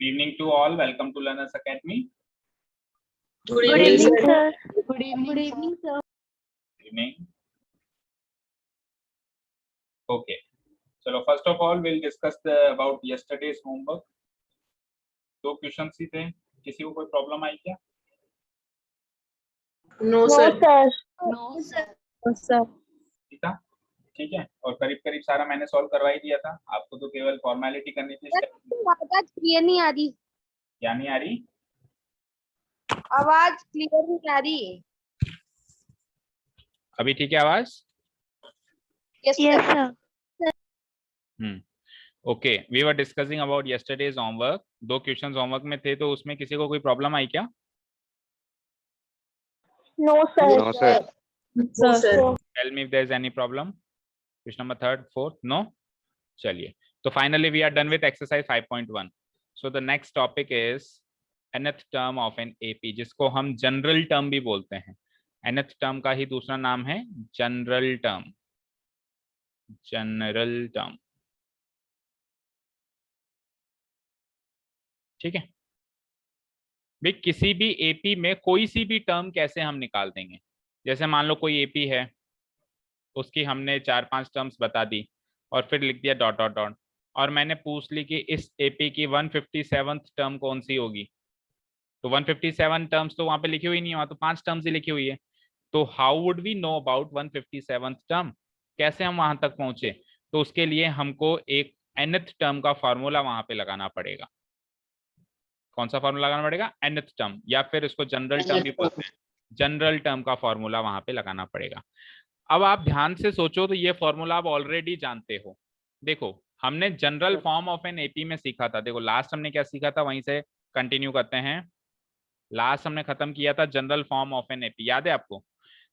evening to all. Welcome to Learners Academy. Good evening, sir. Good evening, sir. Evening. Okay. So first of all, we'll discuss about yesterday's homework. दो questions ही थे. किसी को कोई problem आई क्या? No, sir. No, sir. ठीक है. ठीक है. और करीब करीब सारा मैंने सॉल्व करवा ही दिया था. आपको तो केवल फॉर्मेलिटी करनी थी. आवाज क्लियर नहीं आ रही. क्या नहीं आ रही? आवाज क्लियर नहीं आ रही. अभी ठीक है आवाज? Yes, sir. Okay. We were discussing about yesterday's homework. दो क्वेश्चंस होमवर्क में थे, तो उसमें किसी को कोई प्रॉब्लम आई क्या? No, sir. No, sir. No, sir. Tell me if there is any problem. Question number 3rd, 4th, no? चलिए. तो finally we are done with exercise 5.1. So the next topic is nth term of an AP, जिसको हम general term भी बोलते हैं. nth term का ही दूसरा नाम है जनरल टर्म. General term. ठीक है. भाई किसी भी एपी में कोई सी भी टर्म कैसे हम निकाल देंगे. जैसे मान लो कोई एपी है, उसकी हमने 4-5 टर्म्स बता दी और फिर लिख दिया डॉट डॉट डॉट, और मैंने पूछ ली कि इस एपी की 157th टर्म कौन सी होगी. तो 157 टर्म्स तो वहां पे लिखी हुई नहीं है, वहां तो 5 टर्म्स ही लिखी हुई है. तो how would we know about 157th term? कैसे हम वहां तक पहुंचे? तो उसके लिए हमको एक nth टर्म का फॉर्मूला वहां पे लगाना पड़ेगा. कौन सा फॉर्मूला लगाना पड़ेगा? nth टर्म, या फिर इसको जनरल टर्म भी बोलते हैं. जनरल टर्म का फॉर्मूला वहां पे लगाना पड़ेगा. अब आप ध्यान से सोचो तो ये फॉर्मूला आप ऑलरेडी जानते हो. देखो हमने general form of an AP में सीखा था. देखो लास्ट हमने क्या सीखा था, वहीं से कंटिन्यू करते हैं. लास्ट हमने खत्म किया था general form of an AP, याद है आपको?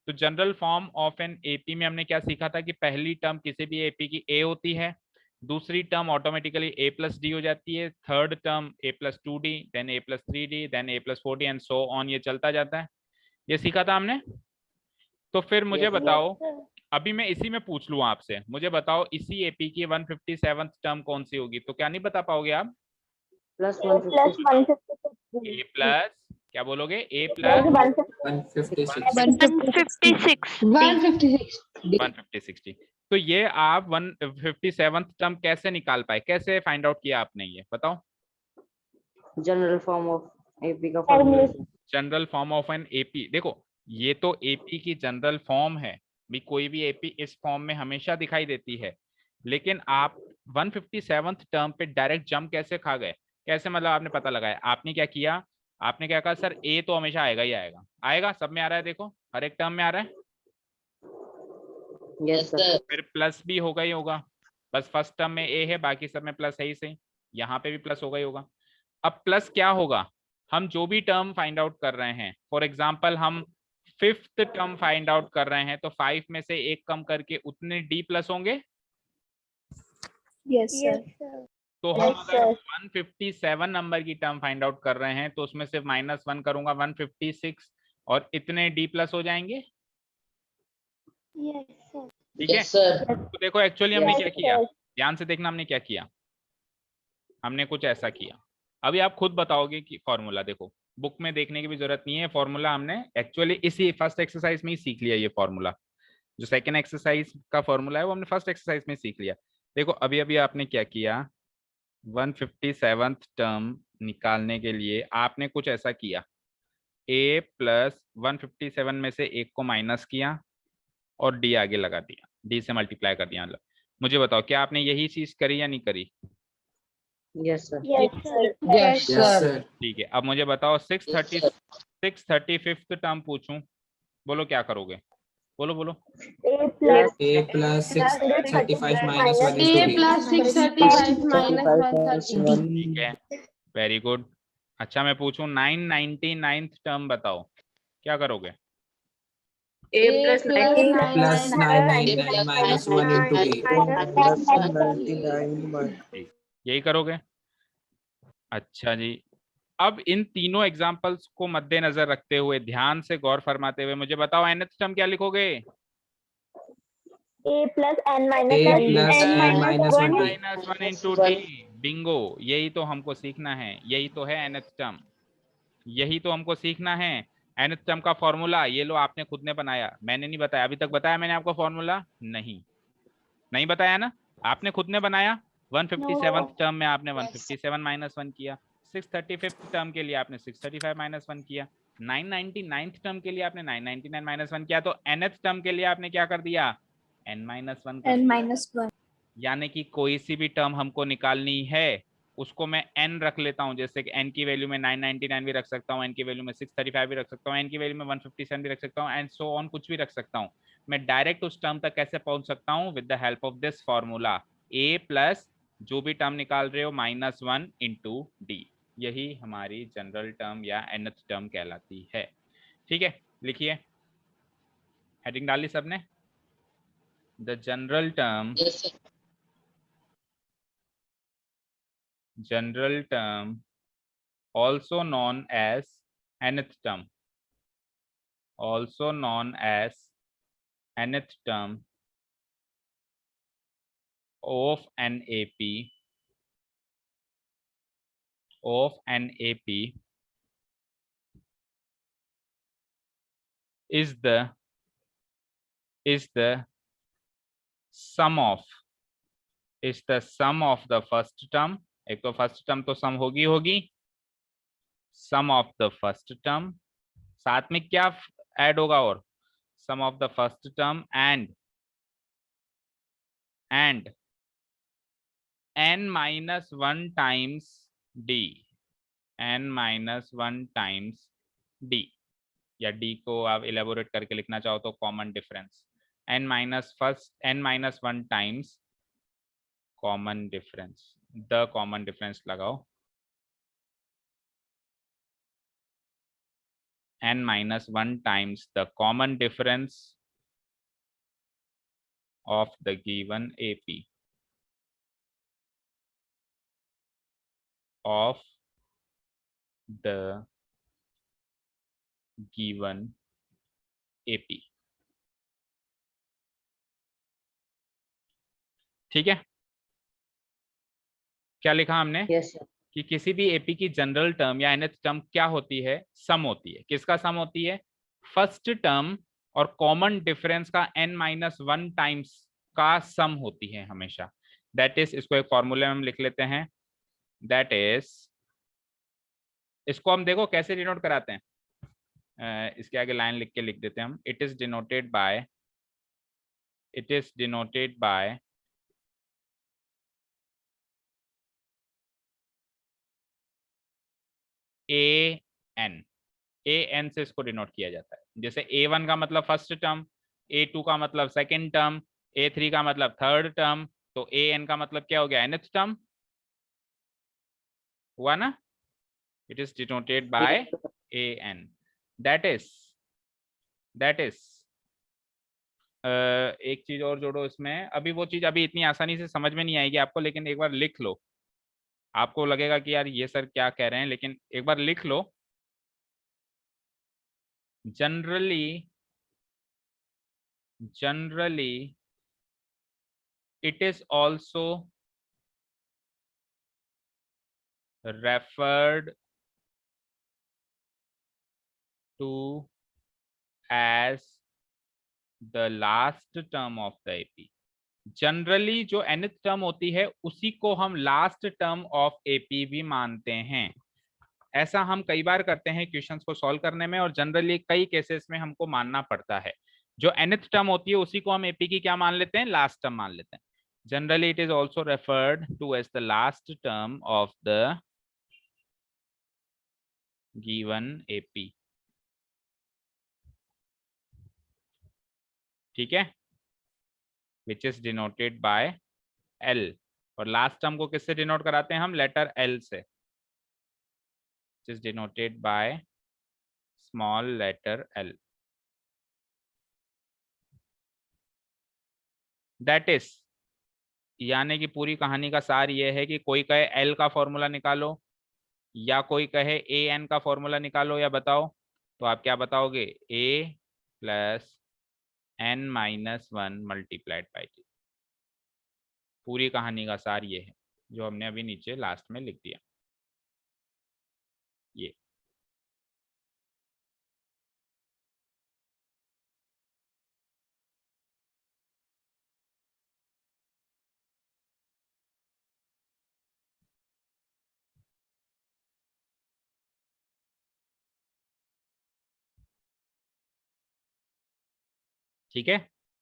तो general form of an AP में हमने क्या सीखा था कि पहली टर्म किसी भी एपी की ए होती है, दूसरी term automatically a plus d हो जाती है, third term a plus 2d, then a plus 3d, then a plus 4d and so on. ये चलता जाता है. ये सीखा था हमने. तो फिर मुझे बताओ, अभी मैं इसी में पूछ लूं आपसे, मुझे बताओ इसी एपी की 157th टर्म कौन सी होगी? तो क्या नहीं बता पाओगे आप? Plus 156. a प्लस क्या बोलोगे? a plus 156. तो ये आप 157th टर्म कैसे निकाल पाए? कैसे फाइंड आउट किया आपने? ये बताओ. जनरल फॉर्म ऑफ एपी का formula. General form of an AP. देखो ये तो एपी की जनरल फॉर्म है भी. कोई भी एपी इस फॉर्म में हमेशा दिखाई देती है, लेकिन आप 157th टर्म पे डायरेक्ट जंप कैसे खा गए? कैसे मतलब आपने पता लगाया? आपने क्या किया? आपने क्या कहा, सर ए तो हमेशा आएगा ही आएगा. आएगा, सब में आ रहा है. देखो हर एक टर्म में आ रहा है. Yes, sir. फिर प्लस भी होगा ही होगा. बस फर्स्ट टर्म में ए है, बाकी सब में प्लस है ही सही. यहाँ पे भी प्लस होगा ही होगा. अब प्लस क्या होगा? हम जो भी टर्म फाइंड आउट कर रहे हैं, फॉर एग्जाम्पल हम 5th टर्म फाइंड आउट कर रहे हैं, तो 5 में से एक कम करके उतने डी प्लस होंगे. Yes, sir. तो हम अगर 157 नंबर की टर्म फाइंड आउट कर रहे हैं, तो उसमें से -1 करूंगा, 156, और इतने डी प्लस हो जाएंगे. ठीक है. तो देखो एक्चुअली हमने क्या किया, ध्यान से देखना. हमने क्या किया? हमने कुछ ऐसा किया. अभी आप खुद बताओगे कि फॉर्मूला. देखो बुक में देखने की भी जरूरत नहीं है. फॉर्मूला हमने एक्चुअली इसी फर्स्ट एक्सरसाइज में ही सीख लिया. ये फॉर्मूला जो सेकंड एक्सरसाइज का फॉर्मूला है, वो हमने फर्स्ट एक्सरसाइज में सीख लिया. देखो अभी अभी आपने क्या किया, 157th टर्म निकालने के लिए आपने कुछ ऐसा किया. a प्लस 157 में से एक को माइनस किया और डी आगे लगा दिया, डी से मल्टीप्लाई कर दिया. मुझे बताओ क्या आपने यही चीज करी या नहीं करी? Yes, sir. Yes, sir. ठीक है. अब मुझे बताओ 635th टर्म पूछूं, बोलो क्या करोगे? बोलो बोलो. a plus 635 minus 1 is A to b. plus 635 minus 130. ठीक है, वेरी गुड. अच्छा मैं पूछूं 999th टर्म बताओ, क्या करोगे? A plus 999 minus 1 into a. यही करोगे. अच्छा जी. अब इन तीनों एग्जांपल्स को मद्देनजर रखते हुए, ध्यान से गौर फरमाते हुए मुझे बताओ nth टर्म क्या लिखोगे? A plus n a plus n minus 1 -1 into d. Bingo, यही तो हमको सीखना है, यही तो है nth टर्म, यही तो हमको सीखना है। nth टर्म का फॉर्मूला ये लो, आपने खुद ने बनाया, मैंने नहीं बताया। अभी तक बताया मैंने आपको फॉर्मूला? नहीं बताया ना, आपने खुद ने बनाया। 157th टर्म में आपने 157 माइनस 1 किया, 635th टर्म के लिए आपने 635 माइनस 1 किया, 999th टर्म के लिए आपने 999 माइनस 1 किया, तो nth टर्म के लिए आपने क्या कर दिया? n माइनस 1 कर दिया। यानी कि कोई सी भी टर्म हमको निकालनी है उसको मैं n रख लेता हूं, जैसे कि n की वैल्यू में 999 भी रख सकता हूं, n की वैल्यू में 635 भी रख सकता हूं, n की वैल्यू में 157 भी रख सकता हूं, एंड सो ऑन, कुछ भी रख सकता हूं। मैं डायरेक्ट उस टर्म तक कैसे पहुंच सकता हूं? With the help of this formula, a plus जो भी टर्म निकाल रहे हो -1 इंटू डी। यही हमारी जनरल टर्म या nth टर्म कहलाती है। ठीक है, लिखिए, हेडिंग डाली सबने। The general term, general term also known as nth term, also known as nth term of an AP, of an AP is the sum of, is the sum of the first term। एक तो first term तो sum होगी, sum of the first term, साथ में क्या add होगा? और sum of the first term and n minus 1 times d, n minus 1 times d, या d को आप इलेबोरेट करके लिखना चाहो तो common difference, n minus 1 times common difference, the common difference लगाओ, n minus 1 times the common difference of the given AP, of the given AP। ठीक है, क्या लिखा हमने? Yes, sir. कि किसी भी एपी की जनरल टर्म या nth टर्म क्या होती है? सम होती है। किसका सम होती है? फर्स्ट टर्म और कॉमन डिफरेंस का n-1 टाइम्स का सम होती है हमेशा। दैट इज, इसको एक फॉर्मूले में हम लिख लेते हैं, दैट इज, इसको हम देखो कैसे डिनोट कराते हैं, इसके आगे लाइन लिख के लिख देते हैं हम, it is denoted bye, it is denoted bye an, an से इसको डिनोट किया जाता है। जैसे a1 का मतलब फर्स्ट टर्म, a2 का मतलब सेकंड टर्म, a3 का मतलब थर्ड टर्म, तो an का मतलब क्या हो गया? nth टर्म हुआ ना? It is denoted bye an, that is एक चीज और जोड़ो इसमें, अभी वो चीज अभी इतनी आसानी से समझ में नहीं आएगी आपको, लेकिन एक बार लिख लो, आपको लगेगा कि यार ये सर क्या कह रहे हैं, लेकिन एक बार लिख लो। generally it is also referred to as the last term of the AP। Generally जो nth टर्म होती है उसी को हम लास्ट टर्म ऑफ AP भी मानते हैं। ऐसा हम कई बार करते हैं क्वेश्चंस को सॉल्व करने में, और जनरली कई केसेस में हमको मानना पड़ता है। जो nth टर्म होती है उसी को हम AP की क्या मान लेते हैं? लास्ट टर्म मान लेते हैं। Generally it is also referred to as the last term of the given AP। ठीक है, which is denoted by L, और लास्ट टर्म को किससे डिनोट कराते हैं हम? लेटर L से, which is denoted by small letter L। That is, यानी कि पूरी कहानी का सार ये है कि कोई कहे L का फॉर्मूला निकालो, या कोई कहे an का फॉर्मूला निकालो, या बताओ, तो आप क्या बताओगे? a plus n-1 multiplied by t। पूरी कहानी का सार ये है। जो हमने अभी नीचे लास्ट में लिख दिया ये। ठीक है,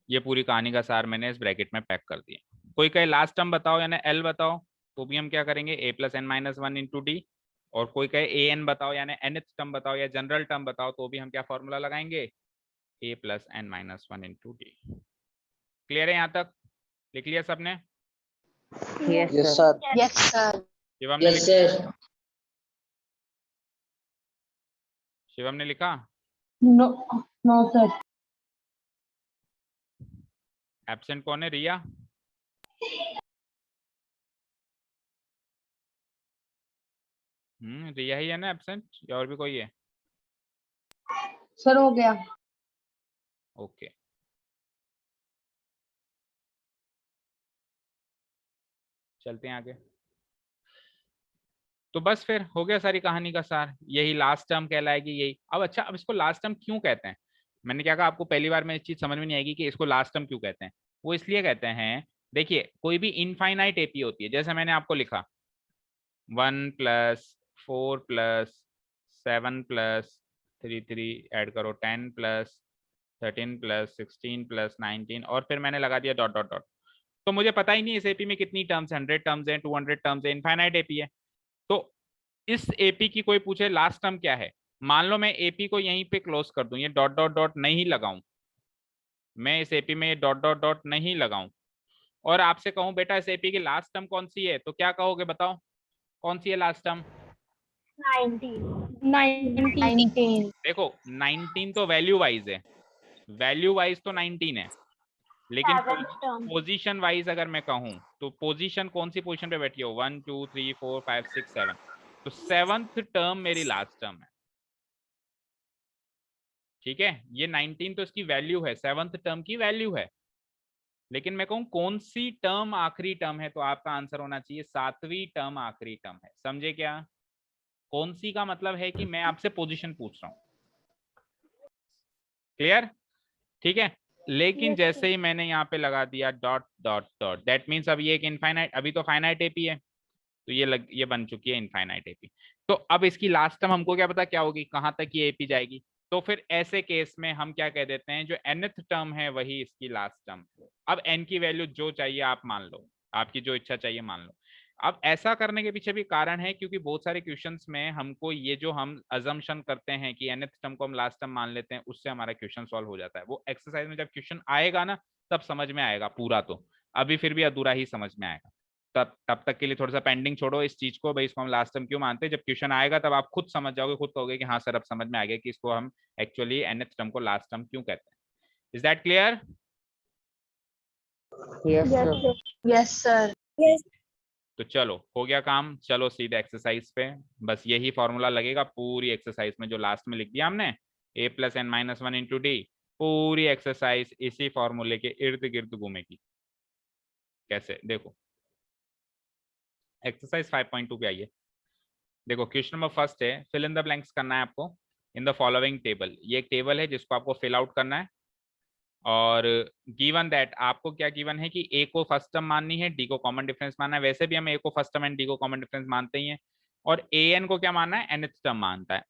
ये पूरी कहानी का सार मैंने इस ब्रैकेट में पैक कर दिया। कोई कहे लास्ट टर्म बताओ यानी एल बताओ, तो भी हम क्या करेंगे a plus n minus one into d. और कोई कहे ए एन बताओ यानी nth टर्म बताओ या जनरल टर्म बताओ, तो भी हम क्या फॉर्मूला लगाएंगे, a plus n minus one into d. Clear है यहाँ तक? लिख लिया सबने? Yes, Yes, sir. sir. Yes, sir. Shivam ने Yes, लिखा? sir. शिवम ने लिखा? No, no, sir. एब्सेंट कौन है? रिया? रिया ही है ना एब्सेंट, या और भी कोई है? सर हो गया। ओके, चलते हैं आगे। तो बस फिर हो गया सारी कहानी का सार, यही लास्ट टर्म कहलाएगी यही। अब अच्छा, अब इसको लास्ट टर्म क्यों कहते हैं? मैंने क्या कहा आपको, पहली बार में इस चीज समझ में नहीं आएगी कि इसको लास्ट टर्म क्यों कहते हैं। वो इसलिए कहते हैं, देखिए कोई भी इनफाइनाइट एपी होती है, जैसे मैंने आपको लिखा 1 प्लस 4 प्लस 7 प्लस 3 3 ऐड करो 10 प्लस 13 प्लस 16 प्लस 19 और फिर मैंने लगा दिया डॉट डॉट डॉट। तो मुझे पता ही नहीं इस एपी में कितनी टर्म्स, 100 टर्म्स हैं, 200 टर्म्स है, इनफाइनाइट एपी है। तो इस एपी की कोई पूछे लास्ट टर्म क्या है, मान लो मैं एपी को यहीं पे क्लोज कर दूं, ये डॉट डॉट डॉट नहीं लगाऊं, मैं इस एपी में डॉट डॉट डॉट नहीं लगाऊं, और आपसे कहूं बेटा इस एपी की लास्ट टर्म कौन सी है, तो क्या कहोगे बताओ, कौन सी है लास्ट टर्म? 19. देखो 19 तो वैल्यू वाइज है, वैल्यू वाइज तो 19 है, लेकिन पोजीशन वाइज अगर मैं कहूं तो पोजीशन कौन सी पोजीशन पे बैठी हो, 1 2 3 4 5 6 7, तो 7th टर्म मेरी लास्ट टर्म है। ठीक है, ये 19 तो इसकी वैल्यू है, 7th टर्म की वैल्यू है, लेकिन मैं कहूं कौन सी टर्म आखिरी टर्म है, तो आपका आंसर होना चाहिए 7वीं टर्म आखिरी टर्म है। समझे क्या? कौन सी का मतलब है कि मैं आपसे पोजीशन पूछ रहा हूं। क्लियर? ठीक है, लेकिन जैसे ही मैंने यहाँ पे लगा दिया dot dot dot, that means अब ये एक इनफाइनाइट, अभी तो फाइनाइट एपी है, तो ये बन चुकी है इनफाइनाइट एपी। तो अब इसकी लास्ट टर्म हमको क्या पता क्या होगी, कहां तक ये एपी जाएगी, तो फिर ऐसे केस में हम क्या कह देते हैं, जो nth टर्म है वही इसकी लास्ट टर्म। अब n की वैल्यू जो चाहिए आप मान लो, आपकी जो इच्छा चाहिए मान लो। अब ऐसा करने के पीछे भी कारण है, क्योंकि बहुत सारे क्वेश्चंस में हमको ये जो हम अजम्पशन करते हैं कि nth टर्म को हम लास्ट टर्म मान लेते हैं, उससे हमारा क्वेश्चन सॉल्व हो जाता है। वो एक्सरसाइज में जब क्वेश्चन आएगा ना, तब समझ में आएगा पूरा, तो अभी फिर भी अधूरा ही समझ में आएगा। तब तक के लिए थोड़ा सा पेंडिंग छोड़ो इस चीज को, भाई इसको हम लास्ट टर्म क्यों मानते हैं। जब क्वेश्चन आएगा तब आप खुद समझ जाओगे, खुद कहोगे कि हाँ सर अब समझ में आ गया कि इसको हम एक्चुअली nth टर्म को लास्ट टर्म क्यों कहते हैं। Is that clear? Yes, sir. Yes, sir. तो चलो हो गया काम, चलो सीधे एक्सरसाइज पे। बस यही फॉर्मूला लगेगा पूरी एक्सरसाइज में, जो लास्ट में लिख दिया हमने a plus n minus one into d, पूरी एक्सरसाइज इसी फॉर्मूले के इर्द गिर्द घूमेगी। कैसे? देखो एक्सरसाइज 5.2 पे आइए। देखो क्वेश्चन नंबर फर्स्ट है, फिल इन द ब्लैंक्स करना है आपको इन द फॉलोइंग टेबल। ये एक टेबल है जिसको आपको फिल आउट करना है, और गिवन दैट आपको क्या गिवन है कि ए को फर्स्ट टर्म माननी है, डी को कॉमन डिफरेंस मानना है। वैसे भी हम ए को फर्स्ट टर्म एंड डी को कॉमन डिफरेंस मानते ही हैं, और ए एन को क्या मानना है, nth टर्म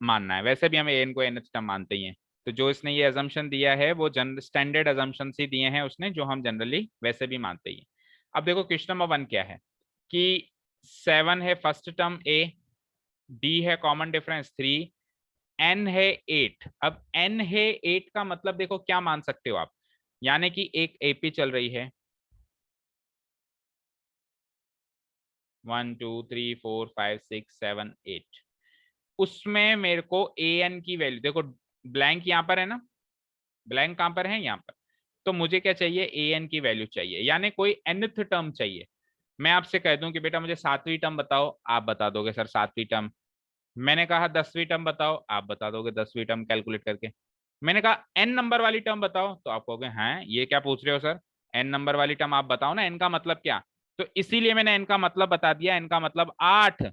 मानना है। वैसे भी हम ए एन को nth टर्म मानते ही हैं। तो जो इसने ये अजम्पशन दिया है वो स्टैंडर्ड अजम्पशन ही दिए हैं उसने, जो हम जनरली वैसे भी मानते ही हैं। अब देखो क्वेश्चन नंबर 1 क्या है कि 7 है फर्स्ट टर्म ए, डी है कॉमन डिफरेंस 3, n है 8। अब n है 8 का मतलब देखो क्या मान सकते हो आप, यानी कि एक एपी चल रही है 1 2 3 4 5 6 7 8, उसमें मेरे को an की वैल्यू, देखो ब्लैंक यहाँ पर है ना, ब्लैंक कहां पर है, यहाँ पर। तो मुझे क्या चाहिए, an की वैल्यू चाहिए, यानी कोई nth टर्म चाहिए। मैं आपसे कह दूं कि बेटा मुझे 7वीं टर्म बताओ, आप बता दोगे सर 7वीं टर्म। मैंने कहा 10वीं टर्म बताओ, आप बता दोगे 10वीं टर्म कैलकुलेट करके। मैंने कहा n नंबर वाली टर्म बताओ, तो आप कहोगे हैं ये क्या पूछ रहे हो सर, n नंबर वाली टर्म आप बताओ ना, n का मतलब क्या। तो इसीलिए मैंने n का मतलब बता दिया, n का मतलब 8,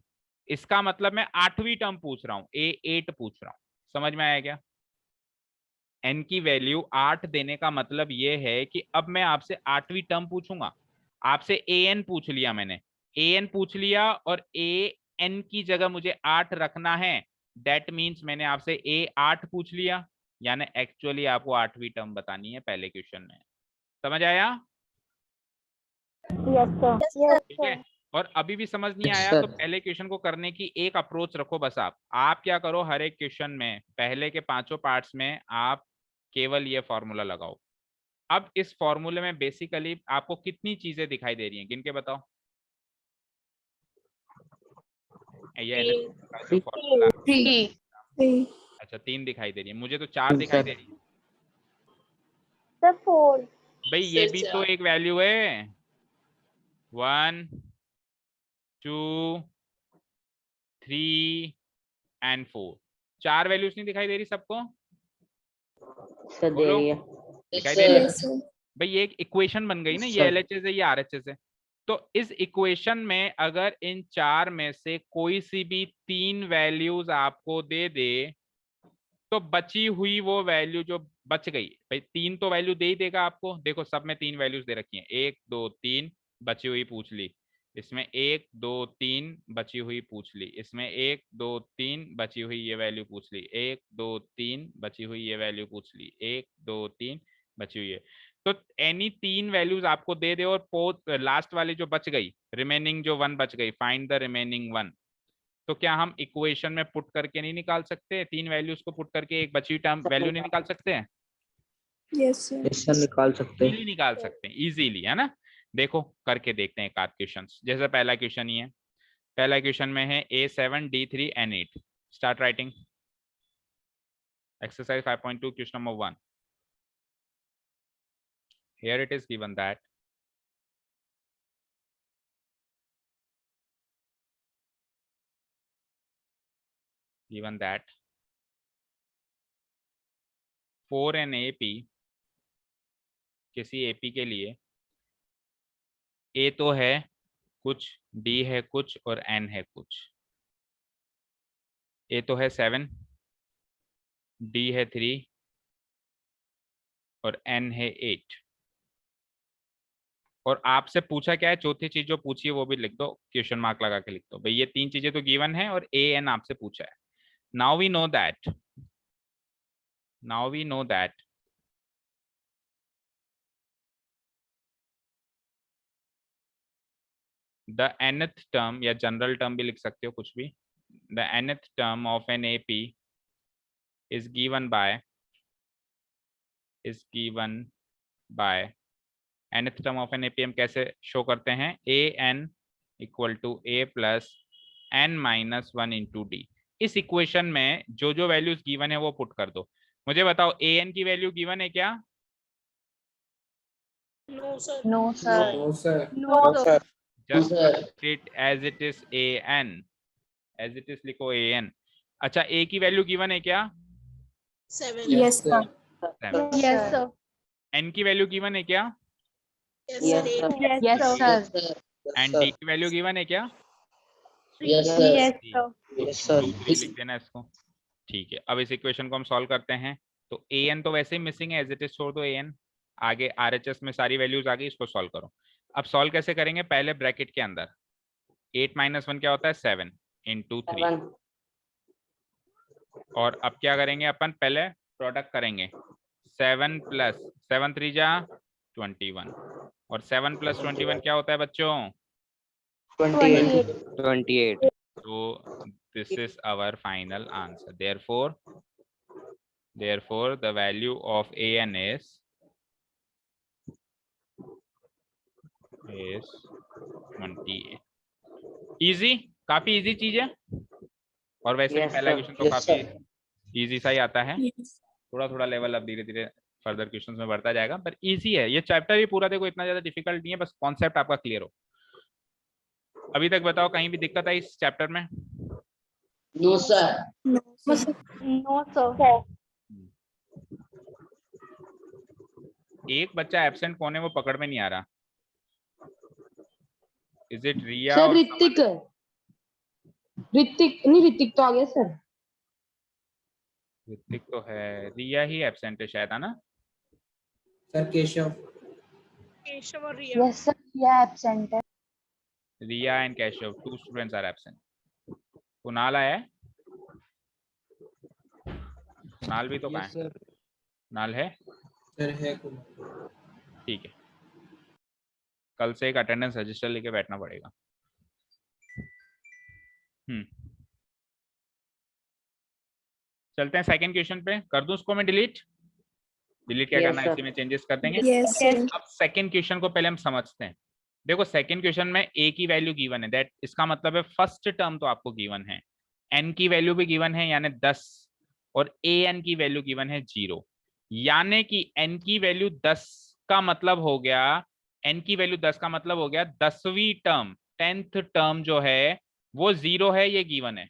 इसका मतलब मैं 8वीं टर्म पूछ रहा हूँ, A8 पूछ रहा हूँ। समझ में आया क्या? n की वैल्यू 8 देने का मतलब ये है कि अब मैं आपसे 8वीं टर्म पूछूंगा। आपसे an पूछ लिया मैंने, an पूछ लिया और an की जगह मुझे 8 रखना है, दैट मीन्स मैंने आपसे A8 पूछ लिया, यानी एक्चुअली आपको 8वीं टर्म बतानी है पहले क्वेश्चन में। समझ आया? ठीक है। और अभी भी समझ नहीं Yes, आया sir. तो पहले क्वेश्चन को करने की एक अप्रोच रखो बस। आप क्या करो, हर एक क्वेश्चन में पहले के 5 पार्ट्स में आप केवल ये फॉर्मूला लगाओ। अब इस फॉर्मूले में बेसिकली आपको कितनी चीजें दिखाई दे रही हैं, गिन के बताओ। ये जो फॉर्मूला, 3 अच्छा 3 दिखाई दे रही है, मुझे तो 4 दिखाई दे रही है। सर 4 भाई ये भी तो एक वैल्यू है, 1 2 3 एंड 4, 4 वैल्यूज नहीं दिखाई दे रही सबको? सर दे बोलो, रही है। दिखाई दे रही है? भाई ये एक इक्वेशन बन गई ना, ये सर। एलएचएस है, ये आरएचएस है। तो इस इक्वेशन में अगर इन 4 में से कोई सी भी 3 वैल्यूज आपको दे दे, तो बची हुई वो वैल्यू जो बच गई, भाई 3 तो वैल्यू दे ही देगा आपको। देखो सब में 3 वैल्यूज दे रखी हैं, 1 2 3 बची हुई पूछ ली, इसमें 1 2 3 बची हुई पूछ ली, इसमें 1 2 3 बची हुई ये वैल्यू पूछ ली, 1 2 3 बची हुई ये वैल्यू पूछ ली, 1 2 3 बची हुई है। तो एनी 3 वैल्यूज आपको दे दे और लास्ट वाली जो बच गई, रिमेनिंग जो 1 बच गई, फाइंड द रिमेनिंग 1, तो क्या हम इक्वेशन में पुट करके नहीं निकाल सकते? 3 वैल्यूज को पुट करके एक बची टर्म वैल्यू नहीं निकाल सकते हैं? Yes, sir. निकाल सकते हैं। इजीली निकाल सकते हैं, इजीली, है ना? देखो करके देखते हैं एक आध क्वेश्चन। जैसे पहला क्वेश्चन ही है, पहला क्वेश्चन में है A7 D3 N8, start writing. Exercise 5.2 question number 1। Here it is given that given that 4 AP, किसी AP के लिए A तो है कुछ, D है कुछ और N है कुछ। A तो है 7, D है 3 और N है 8। और आपसे पूछा क्या है, चौथी चीज जो पूछी है वो भी लिख दो, क्वेश्चन मार्क लगा के लिख दो। भाई ये 3 चीजें तो गिवन है और AN आपसे पूछा है। Now we know that the nth term, या जनरल टर्म भी लिख सकते हो कुछ भी, the nth term of an AP is given by nth term of an AP हम कैसे शो करते हैं, AN equal to A plus N minus 1 into D। इस इक्वेशन में जो जो वैल्यूज गिवन है वो पुट कर दो। मुझे बताओ AN की वैल्यू गिवन है क्या? No sir No, sir. Just it as it is AN, as it is लिखो AN। अच्छा A की वैल्यू गिवन है क्या? Yes, sir. 7। Yes sir N की वैल्यू गिवन है क्या? Yes sir. Yes sir and D की वैल्यू गिवन है क्या? Yes sir. Yes sir Yes, sir. 2 3 लिख देना इसको। ठीक है, अब इस इक्वेशन को हम सॉल्व करते हैं। तो AN तो वैसे ही मिसिंग है, एज इट इज छोड़ दो AN। आगे RHS में सारी वैल्यूज आ गई, इसको सॉल्व करो। अब सॉल्व कैसे करेंगे, पहले ब्रैकेट के अंदर 8 माइनस 1 क्या होता है, 7 इंटू 3। और अब क्या करेंगे अपन, पहले प्रोडक्ट करेंगे, 7 प्लस 7 3 जा 21, और 7 प्लस 21 क्या होता है बच्चों? 28। So this is our final answer. Therefore the value of AN is 28। Easy, काफी इजी चीज है। और वैसे भी Yes, पहला sir. क्वेश्चन तो काफी इजी सा ही आता है। थोड़ा थोड़ा लेवल अब धीरे धीरे फर्दर क्वेश्चंस में बढ़ता जाएगा, पर इजी है ये चैप्टर भी पूरा। देखो इतना ज्यादा डिफिकल्ट नहीं है, बस कॉन्सेप्ट आपका क्लियर हो। अभी तक बताओ कहीं भी दिक्कत आई इस चैप्टर में? No sir. नो सर एक बच्चा एब्सेंट कौन है वो पकड़ में नहीं आ रहा। इज इट रिया सर और ऋतिक नहीं, ऋतिक तो आ गया सर। ऋतिक तो है, रिया ही एब्सेंट है शायद, है ना? सर केशव। केशव और Riya. Yes sir, Riya absent है। Riya and Keshav, 2 students are absent. Kunal आया है? कुणाल भी तो कहाँ है? सर। कुणाल है? सर है कुछ। ठीक है, कल से एक अटेंडेंस रजिस्टर लेके बैठना पड़ेगा। चलते हैं सेकंड क्वेश्चन पे। कर दूं उसको मैं डिलीट? डिलीट क्या Yes, करना है, sir. इसी में चेंजेस कर देंगे। Yes sir. अब सेकंड क्वेश्चन को पहले हम समझते हैं। देखो सेकंड क्वेश्चन में ए की वैल्यू गिवन है, दैट इसका मतलब है फर्स्ट टर्म तो आपको गिवन है, एन की वैल्यू भी गिवन है यानी 10, और ए एन की वैल्यू गिवन है 0, यानी कि एन की वैल्यू 10 का मतलब हो गया, एन की वैल्यू 10 का मतलब हो गया 10वीं टर्म, 10th टर्म जो है वो 0 है, ये गिवन है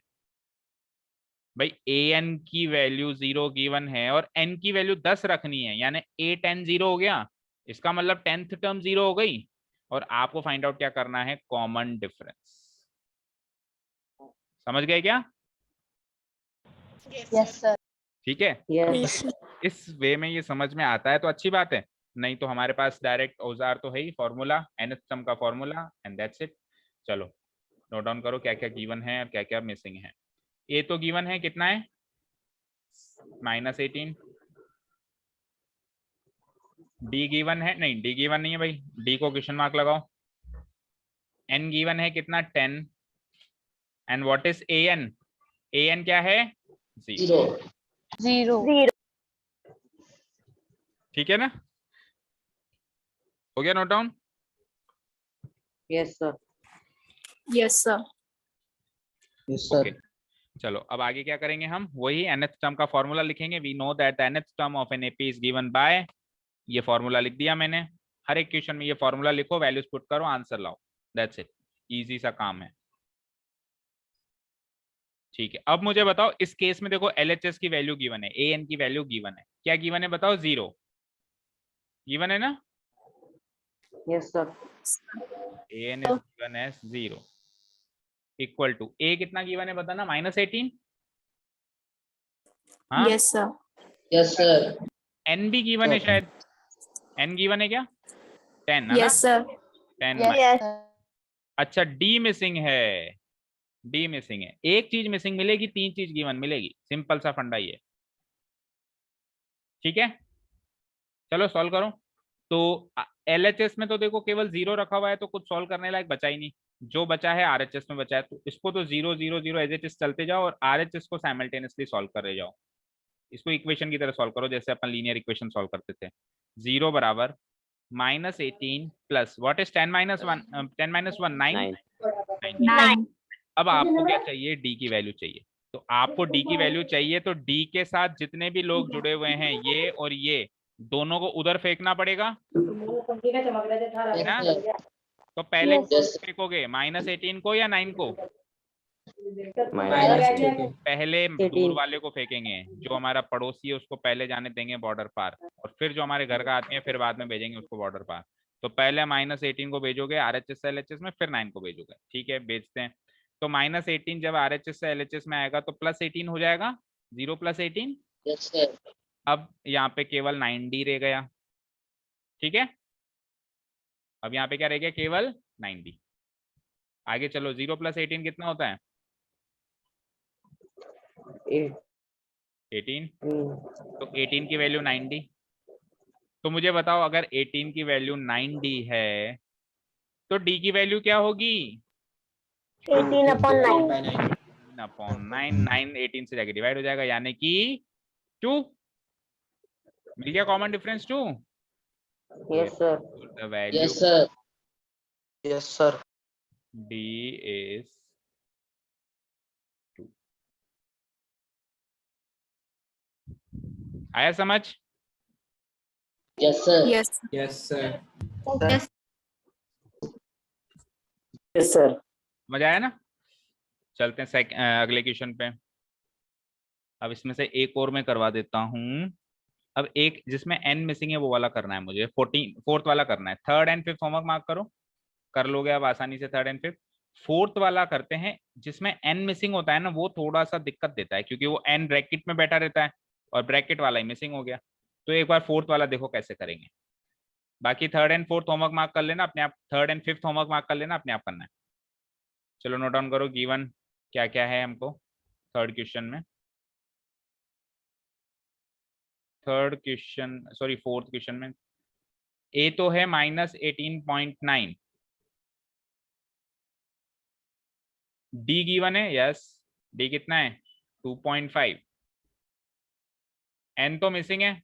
भाई। ए एन की वैल्यू 0 गिवन है और एन की वैल्यू 10 रखनी है, यानी ए 10 0 हो गया, इसका मतलब 10th टर्म 0 हो गई। और आपको फाइंड आउट क्या करना है, कॉमन डिफरेंस। समझ गए क्या? Yes sir. ठीक है, Yes. इस वे में ये समझ में आता है तो अच्छी बात है, नहीं तो हमारे पास डायरेक्ट औजार तो है ही, फॉर्मूला nth टर्म का फॉर्मूला, एंड दैट्स इट। चलो नोट डाउन करो क्या क्या गिवन है और क्या क्या मिसिंग है। ए तो गिवन है, कितना है, -18। डी गिवन है, नहीं डी गिवन नहीं है भाई, डी को क्वेश्चन मार्क लगाओ। एन गिवन है कितना, 10। And what is a n? A n क्या है, 0। 0। ठीक है ना, हो गया note down? Yes, sir. Yes sir. Yes okay चलो अब आगे क्या करेंगे, हम वही nth टर्म का फॉर्मूला लिखेंगे। We know that the nth term of an AP is given by, ये फॉर्मूला लिख दिया मैंने। हर एक क्वेश्चन में ये फॉर्मूला लिखो, वैल्यूज पुट करो, आंसर लाओ, दैट्स इट, इजी सा काम है। ठीक है, अब मुझे बताओ इस केस में देखो LHS की वैल्यू गिवन है, ए एन की वैल्यू गिवन है, क्या गिवन है बताओ, 0 गिवन है ना, Yes, sir. A n is given as 0 equal to a कितना गिवन है बताना, -18। हाँ yes sir. Yes sir. N भी गिवन है शायद, एन गिवन है क्या, 10 है ना, यस सर। 10 यस। अच्छा डी मिसिंग है, डी मिसिंग है, एक चीज मिसिंग मिलेगी, 3 चीज गिवन मिलेगी, सिंपल सा फंडा ये। ठीक है चलो सॉल्व करो। तो LHS में तो देखो केवल 0 रखा हुआ है, तो कुछ सॉल्व करने लायक बचा ही नहीं, जो बचा है RHS में बचा है, तो इसको तो 0 0 0 एज इट इज चलते जाओ और RHS को साइमल्टेनियसली सॉल्व कर रहे जाओ। इसको इक्वेशन की तरह सॉल्व करो जैसे अपन लीनियर इक्वेशन सॉल्व करते थे। 0 बराबर -18 प्लस व्हाट इज 10 - 1, 10 - 1 9। 9। अब आपको क्या चाहिए, डी की वैल्यू चाहिए, तो आपको डी की वैल्यू चाहिए, तो डी के साथ जितने भी लोग जुड़े हुए हैं ये और ये दोनों को उधर फेंकना पड़ेगा, है ना? तो पहले Yes. फेंकोगे -18 को या 9 को? -2 पहले 18 दूर वाले को फेंकेंगे, जो हमारा पड़ोसी है उसको पहले जाने देंगे बॉर्डर पार, और फिर जो हमारे घर का आदमी है फिर बाद में भेजेंगे उसको बॉर्डर पार। तो पहले -18 को भेजोगे RHS से LHS में, फिर 9 को भेजोगे। ठीक है भेजते हैं। तो -18 जब RHS से LHS में आएगा तो +18 हो जाएगा, 0 + 18। Yes sir. अब यहाँ पे केवल 9D रह गया। ठीक है, अब यहाँ पे क्या रह गया, केवल 9D। आगे चलो, 0 + 18 कितना होता है, 18। तो 18 की वैल्यू 9D। तो मुझे बताओ अगर 18 की वैल्यू 9D है तो D की वैल्यू क्या होगी, 18/9। 9 9 18 से जाके डिवाइड हो जाएगा, यानी कि 2। मिल गया common difference 2। Yes, sir. The value yes sir. Yes sir. D is 2। आया समझ? Yes sir. Yes. Yes sir. Yes, sir. मजा आया ना? चलते हैं अगले क्वेश्चन पे। अब इसमें से एक और मैं करवा देता हूं। अब एक जिसमें n मिसिंग है वो वाला करना है मुझे, 4th वाला करना है। 3rd and 5th homework mark करो, कर लोगे आप आसानी से थर्ड एंड फिफ्थ। फोर्थ वाला करते हैं जिसमें एन मिसिंग होता है ना, वो थोड़ा सा दिक्कत देता है क्योंकि वो एन ब्रैकेट में बैठा रहता है और ब्रैकेट वाला ही मिसिंग हो गया। तो एक बार फोर्थ वाला देखो कैसे करेंगे। बाकी third and fourth homework mark कर लेना अपने आप, third and fifth homework mark कर लेना, अपने आप करना है। चलो नोट डाउन करो गिवन क्या क्या है हमको थर्ड क्वेश्चन में। Third question sorry fourth question में ए तो है -18.9, डी गिवन है, यस डी कितना है 2.5, एन तो मिसिंग है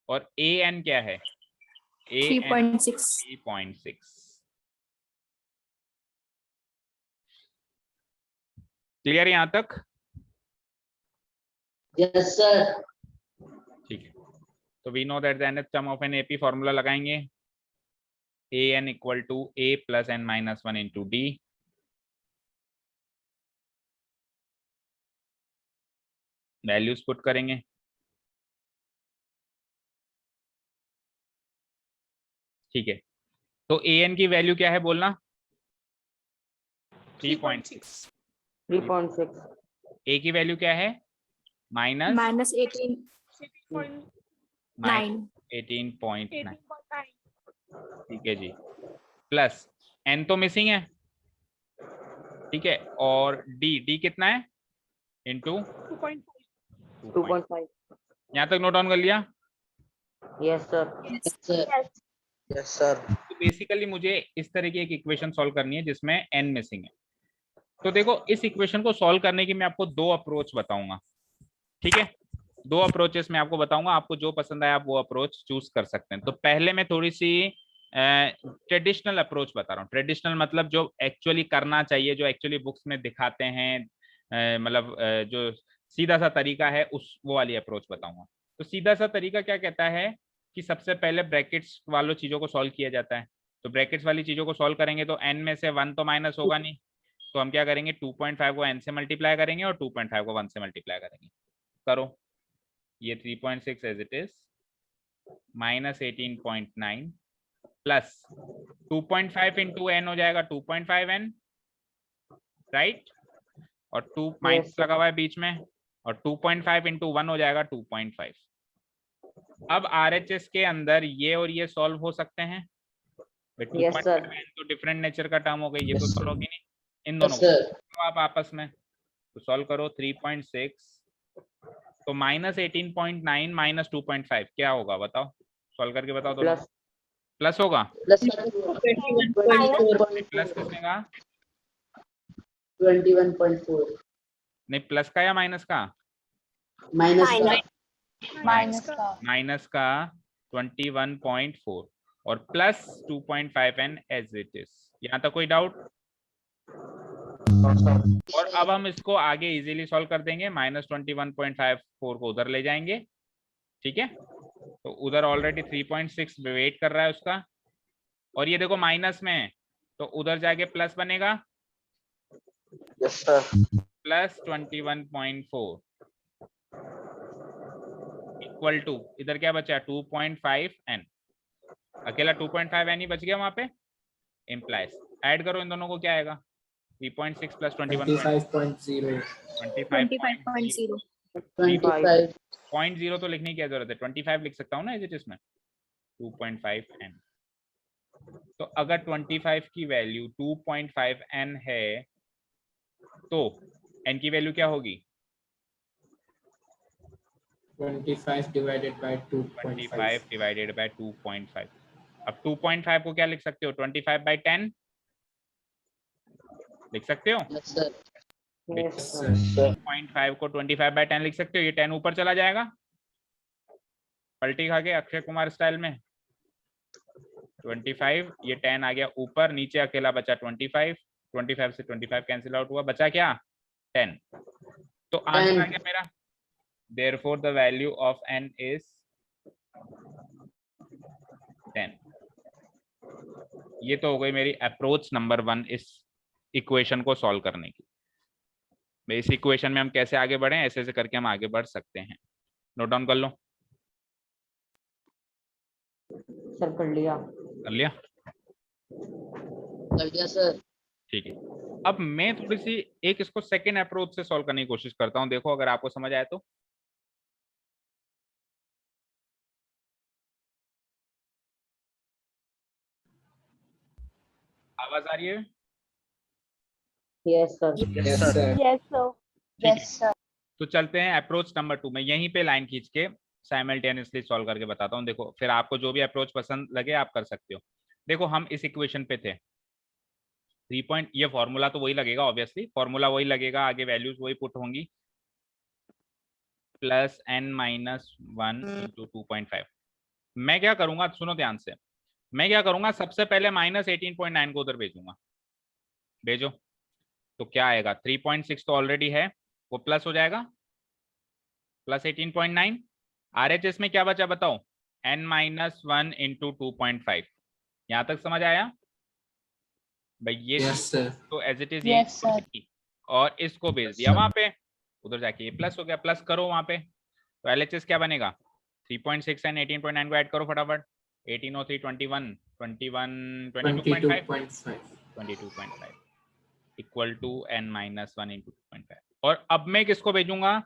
और ए एन क्या है ए एन 3.6. 3.6। क्लियर यहां तक? Yes, sir. ठीक है, तो we know that the nth term of an AP formula लगाएंगे a n equal to a plus n minus 1 into d. Values put करेंगे, ठीक है। तो ए एन की वैल्यू क्या है बोलना 3.6। 3.6. ए की वैल्यू क्या है माइनस -18.9. 18.9, ठीक है जी, प्लस एन तो मिसिंग है, ठीक है, और डी डी कितना है इंटू 2.5. यहाँ तक नोट डाउन कर लिया। Yes, sir. Yes. Yes, sir. तो बेसिकली मुझे इस तरह की एक इक्वेशन सॉल्व करनी है जिसमें एन मिसिंग है। तो देखो इस इक्वेशन को सॉल्व करने की मैं आपको दो अप्रोच बताऊंगा, ठीक है, दो अप्रोचेस मैं आपको बताऊंगा, आपको जो पसंद आए आप वो अप्रोच चूज कर सकते हैं। तो पहले मैं थोड़ी सी ट्रेडिशनल अप्रोच बता रहा हूँ। ट्रेडिशनल मतलब जो एक्चुअली करना चाहिए, जो एक्चुअली बुक्स में दिखाते हैं, मतलब जो सीधा सा तरीका है उस वो वाली अप्रोच बताऊंगा। तो सीधा सा तरीका क्या कहता है कि सबसे पहले ब्रैकेट्स वालों चीजों को सॉल्व किया जाता है। तो ब्रैकेट्स वाली चीजों को सॉल्व करेंगे तो एन में से 1 तो माइनस होगा नहीं, तो हम क्या करेंगे 2.5 को n से मल्टीप्लाई करेंगे और 2.5 को 1 से मल्टीप्लाई करेंगे। करो ये 3.6 as it is -18.9 plus 2.5 into n हो जाएगा 2.5n, राइट, और 2 माइनस लगा हुआ है बीच में, और 2.5 इंटू 1 हो जाएगा 2.5। अब RHS के अंदर ये और ये सॉल्व हो सकते हैं। Yes, sir. 2.5n तो डिफरेंट नेचर का टर्म हो गई, ये तो Yes, सॉल्व sir. होगी नहीं, इन दोनों Yes, को आप आपस में तो सॉल्व करो 3.6 तो -18.9 माइनस 2.5 क्या होगा बताओ, सॉल्व करके बताओ दोनों। Plus. प्लस होगा, Plus. प्लस किसने कहा 21.4. नहीं, प्लस का या माइनस का? माइनस का 21.4 और plus 2.5n as it is. यहाँ तक कोई डाउट? और अब हम इसको आगे इजीली सॉल्व कर देंगे, -21.54 को उधर ले जाएंगे, ठीक है, तो उधर ऑलरेडी 3.6 वेट कर रहा है उसका, और ये देखो माइनस में है तो उधर जाके प्लस बनेगा, Yes, sir. Plus 21.4 equal to इधर क्या बचा 2.5n, अकेला 2.5n ही बच गया वहां पे, इम्प्लाइज ऐड करो इन दोनों को क्या आएगा 3.6 प्लस 25.0. 25.0. 0.0 तो लिखने की क्या जरूरत है, 25 लिख सकता हूँ ना एज इट इज में 2.5n। तो अगर 25 की वैल्यू 2.5n है तो n की वैल्यू क्या होगी 25 divided by 2.5. 25 divided by 2.5। अब 2.5 को क्या लिख सकते हो 25/10 लिख सकते हो। Yes, sir. Yes, sir. 2.5 को 25/10 लिख सकते हो, ये 10 ऊपर चला जाएगा पलटी खा के अक्षय कुमार स्टाइल में, 25 ये 10 आ गया ऊपर, नीचे अकेला बचा 25, 25 से 25 कैंसिल आउट हुआ, बचा क्या 10। तो आंसर आ गया मेरा, therefore the value of n is 10। ये तो हो गई मेरी अप्रोच नंबर 1 इस इक्वेशन को सॉल्व करने की। इस इक्वेशन में हम कैसे आगे बढ़े, ऐसे ऐसे करके हम आगे बढ़ सकते हैं। नोट डाउन कर लो। सर कर लिया। कर लिया। कर दिया सर। ठीक है, अब मैं थोड़ी सी एक इसको सेकेंड अप्रोच से सॉल्व करने की कोशिश करता हूँ, देखो अगर आपको समझ आए तो। आवाज आ रही है? Yes sir. Yes, sir. Yes, sir. ठीक है, Yes, sir. तो चलते हैं अप्रोच नंबर 2 में, यहीं पे लाइन खींच के साइमल्टेनियसली सॉल्व करके बताता हूँ। देखो फिर आपको जो भी अप्रोच पसंद लगे आप कर सकते हो। देखो हम इस इक्वेशन पे थे, 3 पॉइंट, ये फॉर्मूला तो वही लगेगा, ऑब्वियसली फॉर्मूला वही लगेगा, आगे वैल्यूज वही पुट होंगी, प्लस n माइनस 1 इंटू 2.5। मैं क्या करूंगा, सुनो ध्यान से, मैं क्या करूंगा, सबसे पहले माइनस 18.9 को उधर भेजूंगा, भेजो, तो क्या आएगा, 3.6 तो ऑलरेडी है, वो प्लस हो जाएगा, प्लस 18.9। RHS में क्या बचा बताओ, n माइनस 1 इंटू 2.5। यहां तक समझ आया भाई? ये Yes, sir. तो as it is Yes, sir. और इसको भेज दिया वहां पे, उधर जाके ये प्लस हो गया, प्लस करो वहां पे, तो LHS क्या बनेगा, 3.6 एंड 18.9 को ऐड करो फटाफट, 1803 21 21 22.5 22.5 equal to n minus 1 into 2.5। और अब मैं किसको भेजूंगा,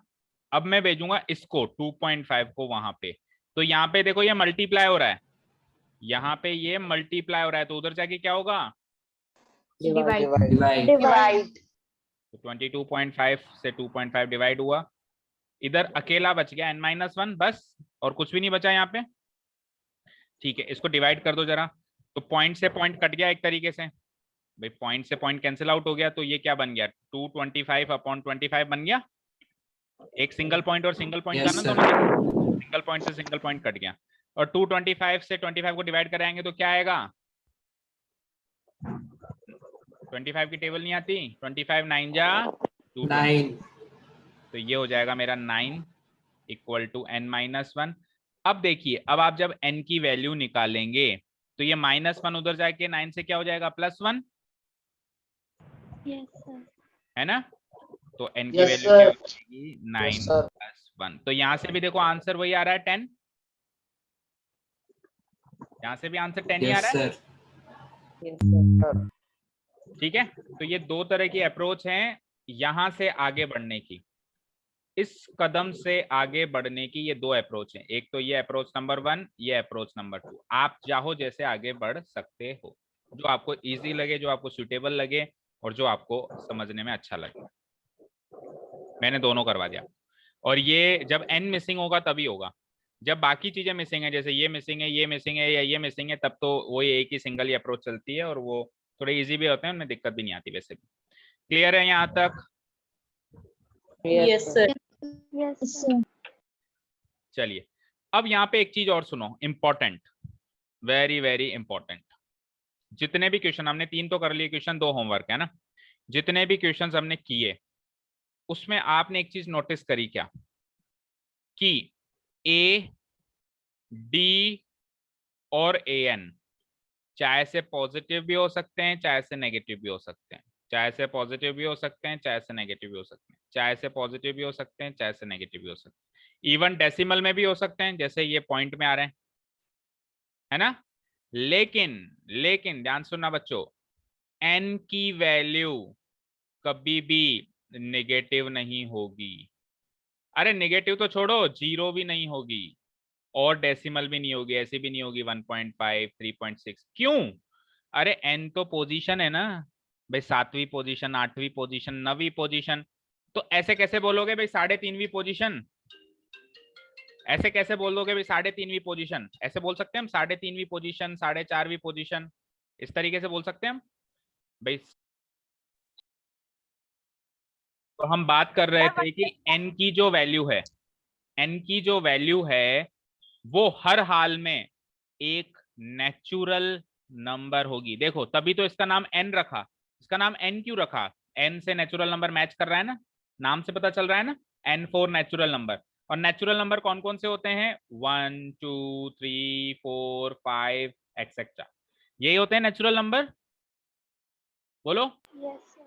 अब मैं भेजूंगा इसको 2.5 को वहां पे, तो यहाँ पे देखो ये मल्टीप्लाई हो रहा है, यहाँ पे ये मल्टीप्लाई हो रहा है, तो उधर जाके क्या होगा, Divide. Divide. Divide. तो 22.5 से 2.5 डिवाइड हुआ, इधर अकेला बच गया n-1 बस, और कुछ भी नहीं बचा यहाँ पे। ठीक है, इसको डिवाइड कर दो जरा, तो पॉइंट से पॉइंट कट गया एक तरीके से भाई, पॉइंट से पॉइंट कैंसिल आउट हो गया, तो ये क्या बन गया, 225 अपॉन 25 बन गया, एक सिंगल पॉइंट और सिंगल पॉइंट Yes, का ना sir. दोनों, सिंगल पॉइंट से सिंगल पॉइंट कट गया, और 225 से 25 को डिवाइड कराएंगे तो क्या आएगा, 25 की टेबल नहीं आती, 25 9 जा 9. तो ये हो जाएगा मेरा 9 इक्वल टू n-1। अब देखिए, अब आप जब n की वैल्यू निकालेंगे तो ये -1 उधर जाके 9 से क्या हो जाएगा, +1, Yes, sir. है ना, तो n की Yes, वैल्यू sir. क्या हो जाएगी, 9 Yes, sir. + 1। तो यहाँ से भी देखो आंसर वही आ रहा है 10, यहाँ से भी आंसर 10 ही आ Yes, रहा है। sir. Yes, sir. ठीक है, तो ये दो तरह की अप्रोच हैं यहां से आगे बढ़ने की, इस कदम से आगे बढ़ने की ये दो अप्रोच हैं, एक तो ये अप्रोच नंबर 1, ये अप्रोच नंबर 2। आप चाहो जैसे आगे बढ़ सकते हो, जो आपको इजी लगे, जो आपको सुटेबल लगे, और जो आपको समझने में अच्छा लगे। मैंने दोनों करवा दिया, और ये जब n मिसिंग होगा तभी होगा, जब बाकी चीजें मिसिंग है, जैसे ये मिसिंग है, ये मिसिंग है, या ये मिसिंग है, तब तो वो एक ही सिंगल ही अप्रोच चलती है, और वो थोड़े इजी भी होते हैं, उनमें दिक्कत भी नहीं आती वैसे भी। क्लियर है यहाँ तक? Yes, sir. Yes, sir. चलिए, अब यहाँ पे एक चीज और सुनो, इंपॉर्टेंट, वेरी वेरी इंपॉर्टेंट। जितने भी क्वेश्चन हमने 3 तो कर लिए क्वेश्चन, 2 होमवर्क है ना, जितने भी क्वेश्चन हमने किए उसमें आपने एक चीज नोटिस करी क्या, कि ए, डी और an चाहे से पॉजिटिव भी हो सकते हैं, चाहे से नेगेटिव भी हो सकते हैं, चाहे से पॉजिटिव भी हो सकते हैं, चाहे से नेगेटिव भी हो सकते हैं, चाहे से पॉजिटिव भी हो सकते हैं, चाहे से नेगेटिव भी हो सकते हैं, इवन डेसिमल में भी हो सकते हैं, जैसे ये पॉइंट में आ रहे हैं, है ना। लेकिन लेकिन ध्यान सुनना बच्चों, n की वैल्यू कभी भी नेगेटिव नहीं होगी। अरे नेगेटिव तो छोड़ो, जीरो भी नहीं होगी, और डेसिमल भी नहीं होगी, ऐसी भी नहीं होगी 1.5 3.6। क्यों? अरे n तो पोजीशन है ना भाई, 7वीं पोजीशन, 8वीं पोजीशन, 9वीं पोजीशन, तो ऐसे कैसे बोलोगे भाई 3.5वीं पोजीशन, ऐसे कैसे बोल दोगे भाई 3.5वीं पोजीशन, ऐसे बोल सकते हैं हम 3.5वीं पोजीशन, 4.5वीं पोजीशन, इस तरीके से बोल सकते हैं हम भाई। तो हम बात कर रहे थे कि n की जो वैल्यू है, n की जो वैल्यू है वो हर हाल में एक नेचुरल नंबर होगी। देखो तभी तो इसका नाम n रखा, इसका नाम n क्यों रखा, n से नेचुरल नंबर मैच कर रहा है ना, नाम से पता चल रहा है ना, n4 नेचुरल नंबर। और नेचुरल नंबर कौन कौन से होते हैं, 1 2 3 4 5 एक्सेट्रा, यही होते हैं नेचुरल नंबर। बोलो, Yes, sir.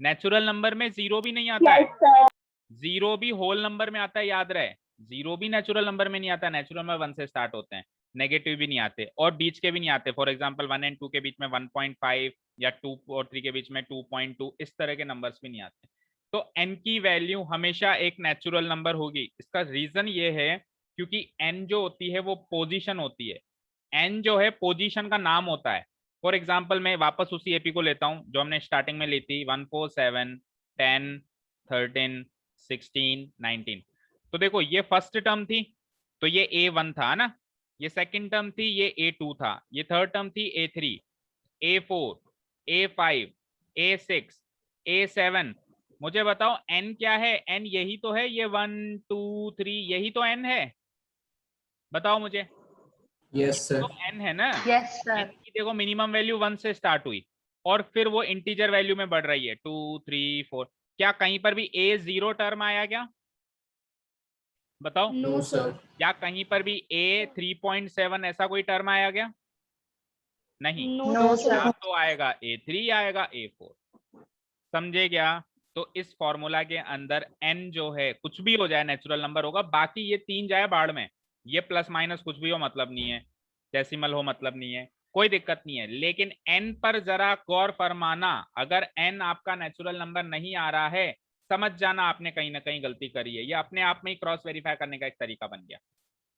नेचुरल नंबर में जीरो भी नहीं आता है, Yes, sir. जीरो भी होल नंबर में आता है, याद रहे, जीरो भी नेचुरल नंबर में नहीं आता, नेचुरल नंबर 1 से स्टार्ट होते हैं। नेगेटिव भी नहीं आते और बीच के भी नहीं आते। फॉर एग्जांपल 1 और 2 के बीच में 1.5 या 2 और 3 के बीच में 2.2, इस तरह के नंबर्स भी नहीं आते। तो n की वैल्यू हमेशा एक नेचुरल नंबर होगी। इसका रीजन ये है क्योंकि n जो होती है वो पोजीशन होती है। n जो है पोजीशन का नाम होता है। फॉर एग्जाम्पल मैं वापस उसी एपी को लेता हूं जो हमने स्टार्टिंग में ली थी, 1 4 7 10 13 16 19। तो देखो ये फर्स्ट टर्म थी तो ये A1 था ना, ये सेकंड टर्म थी ये A2 था, ये थर्ड टर्म थी A3, A4, A5, A6, A7। मुझे बताओ n क्या है? n यही तो है, ये 1 2 3 यही तो n है। बताओ मुझे। Yes sir. तो n है ना। Yes n sir. की देखो मिनिमम वैल्यू 1 से स्टार्ट हुई और फिर वो इंटीजर वैल्यू में बढ़ रही है 2 3 4। क्या कहीं पर भी A0 टर्म आया क्या? बताओ। No sir. क्या कहीं पर भी A3.7 ऐसा कोई टर्म आया क्या? नहीं। No sir. या तो आएगा A3 आएगा A4। समझे क्या? तो इस फॉर्मूला के अंदर n जो है कुछ भी हो जाए नेचुरल नंबर होगा, बाकी ये 3 जाए बाढ़ में, ये प्लस माइनस कुछ भी हो मतलब नहीं है, डेसिमल हो मतलब नहीं है, कोई दिक्कत नहीं है। लेकिन n पर जरा गौर फरमाना, अगर n आपका नेचुरल नंबर नहीं आ रहा है समझ जाना आपने कहीं ना कहीं गलती करी है। ये अपने आप में ही क्रॉस वेरीफाई करने का एक तरीका बन गया।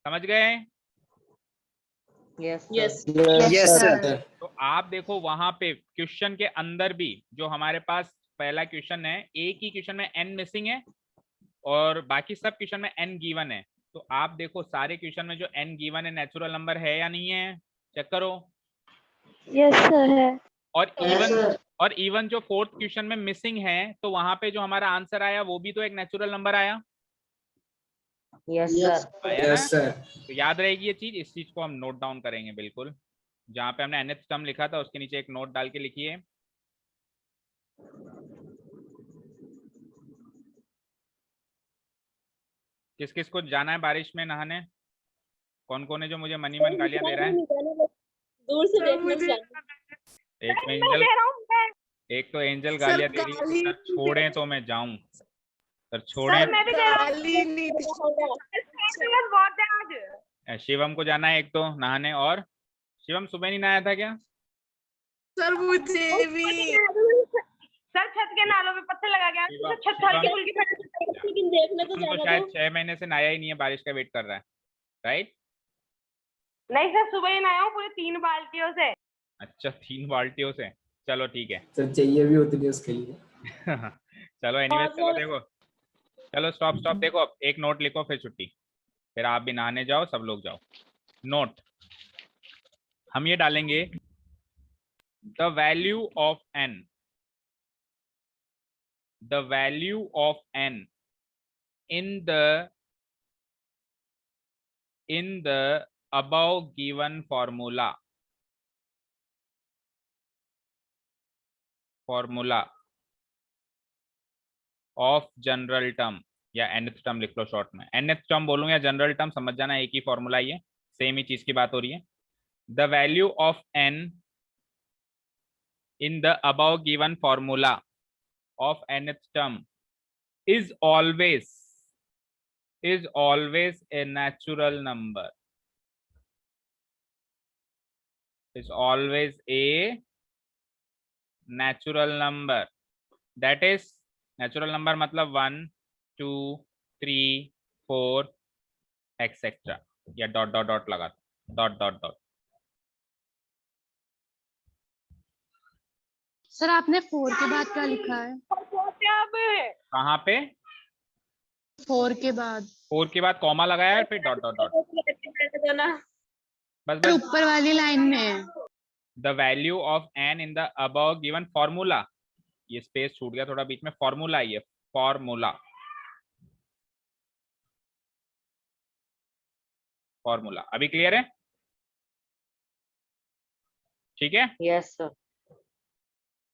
समझ गए? Yes, yes sir. Yes sir. Sir. तो आप देखो वहां पे क्वेश्चन के अंदर भी जो हमारे पास पहला क्वेश्चन है, एक ही क्वेश्चन में n मिसिंग है और बाकी सब क्वेश्चन में n गिवन है। तो आप देखो सारे क्वेश्चन में जो n गिवन है नेचुरल नंबर है या नहीं है, चेक करो। Yes, sir. है। और इवन जो फोर्थ क्वेश्चन में मिसिंग है तो वहां पे जो हमारा आंसर आया वो भी तो एक नेचुरल नंबर आया। Yes, sir. आया ना? Yes sir. तो याद रहेगी ये चीज, इस चीज को हम नोट डाउन करेंगे बिल्कुल। जहां पे हमने nth टर्म लिखा था उसके नीचे एक नोट डाल के लिखिए। किस किस को जाना है बारिश में नहाने? कौन कौन है जो मुझे मनी मन गालियां दे रहा है? दूर से देखने से एक तो एंजल गालियां दे रही है, सर छोड़े तो मैं जाऊं, सर छोड़े। शिवम को जाना है एक तो नहाने, और शिवम सुबह नहीं नहाया था क्या? सर मुझे भी सर छत के नालों पे पत्थर लगा गया, शिवम- छत हल्की फुल्की लेकिन देखने तो शिवम तो जाना शायद तो 6 महीने से नहाया ही नहीं है, बारिश का वेट कर रहा है, राइट? नहीं सर सुबह ही नहाया हूँ पूरी 3 बाल्टियों से। अच्छा 3 बाल्टियों से, चलो ठीक है। सर चाहिए भी उतनी उसके लिए। चलो एनीवेज, चलो देखो, चलो स्टॉप स्टॉप, देखो अब एक नोट लिखो फिर छुट्टी, फिर आप भी नहाने जाओ, सब लोग जाओ। नोट हम ये डालेंगे, the value of n, the value of n in the above given formula of general term, या nth टर्म लिख लो शॉर्ट में, nth टर्म बोलूं या जनरल टर्म समझ जाना, एक ही फॉर्मूला ही है, सेम ही चीज की बात हो रही है। The value of n in the above given formula of nth term is always a natural number, is always a natural number, that is natural number मतलब 1 2 3 4 एक्सेट्रा, या डॉट डॉट डॉट लगा, dot dot dot. Sir आपने 4 के बाद क्या लिखा है? कहाँ पे? 4 के बाद 4 के बाद कॉमा लगाया है, फिर डॉट डॉट डॉट, बस सर बस। ऊपर वाली लाइन में the value of n in the above given formula, ये स्पेस छूट गया थोड़ा बीच में, फॉर्मूला, ये फॉर्मूला अभी क्लियर है? ठीक है। Yes, sir.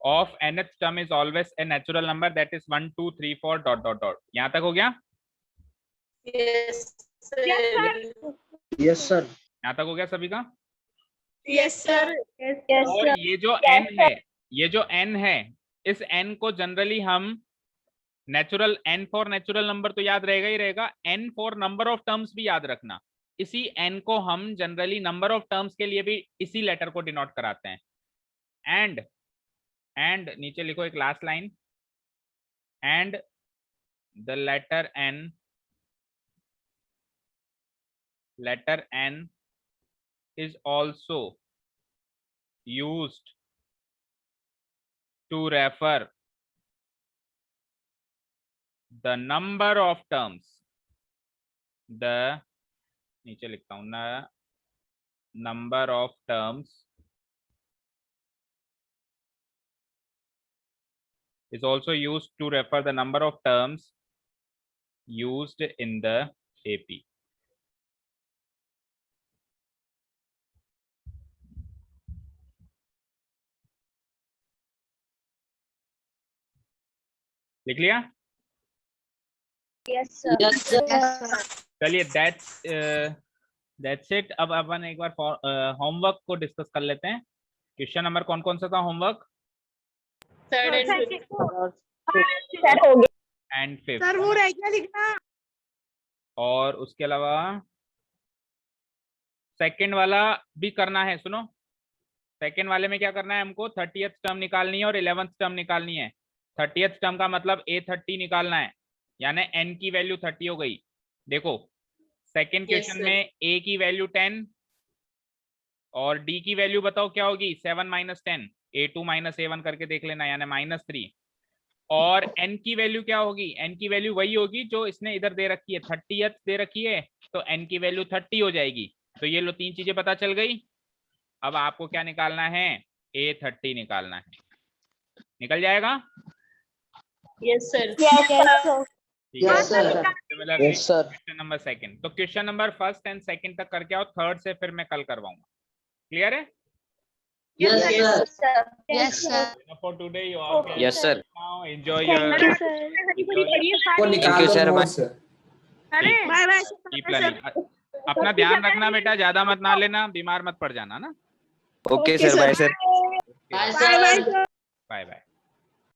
Of nth term is always a natural number, that is 1 2 3 4 dot dot dot. यहाँ तक हो गया? Yes Yes, sir. यहाँ तक हो गया सभी का? Yes sir. और ये जो n है, ये जो n है, इस n को जनरली हम natural, n for natural number तो याद रहेगा ही रहेगा, n for number of terms भी याद रखना। इसी n को हम जनरली नंबर ऑफ टर्म्स के लिए भी इसी लेटर को डिनोट कराते हैं। एंड नीचे लिखो एक last line, and the letter n is also used to refer the number of terms, नीचे लिखता हूं ना, number of terms is also used to refer the number of terms used in the AP. लिख लिया? Yes, sir. Yes, sir. चलिए that's it. अब अपन एक बार homework को डिस्कस कर लेते हैं। क्वेश्चन नंबर कौन कौन सा था homework? Third and and fifth, sir वो रह गया लिखना। और उसके अलावा सेकंड वाला भी करना है। सुनो, सेकंड वाले में क्या करना है हमको? 30th टर्म निकालनी है और 11th टर्म निकालनी है। 30th टर्म का मतलब A30 निकालना है, यानी n की वैल्यू 30 हो गई। देखो सेकंड क्वेश्चन sir. में a की वैल्यू 10 और d की वैल्यू बताओ क्या होगी? 7 - 10, a2 - a1 करके देख लेना, यानी -3। और n की वैल्यू क्या होगी? n की वैल्यू वही होगी जो इसने इधर दे रखी है, 30th दे रखी है, तो n की वैल्यू 30 हो जाएगी। तो ये लो 3 चीजें पता चल गई। अब आपको क्या निकालना है? A30 निकालना है। निकल जाएगा? Yes sir. Yes, sir. Yes, sir. Question number second. तो question number first and second तक करके आओ, थर्ड से फिर मैं कल करवाऊंगा। क्लियर है? Yes, sir. Yes sir. For today you all can Yes, sir. now enjoy your Thank you, sir. वो निकाल Thank you, दो sir. notes। अरे बाय बाय keep learning। अपना ध्यान रखना बेटा, ज्यादा मत ना लेना, बीमार मत पड़ जाना ना। Okay, sir. Bye, sir. Bye, bye bye sir. Bye bye.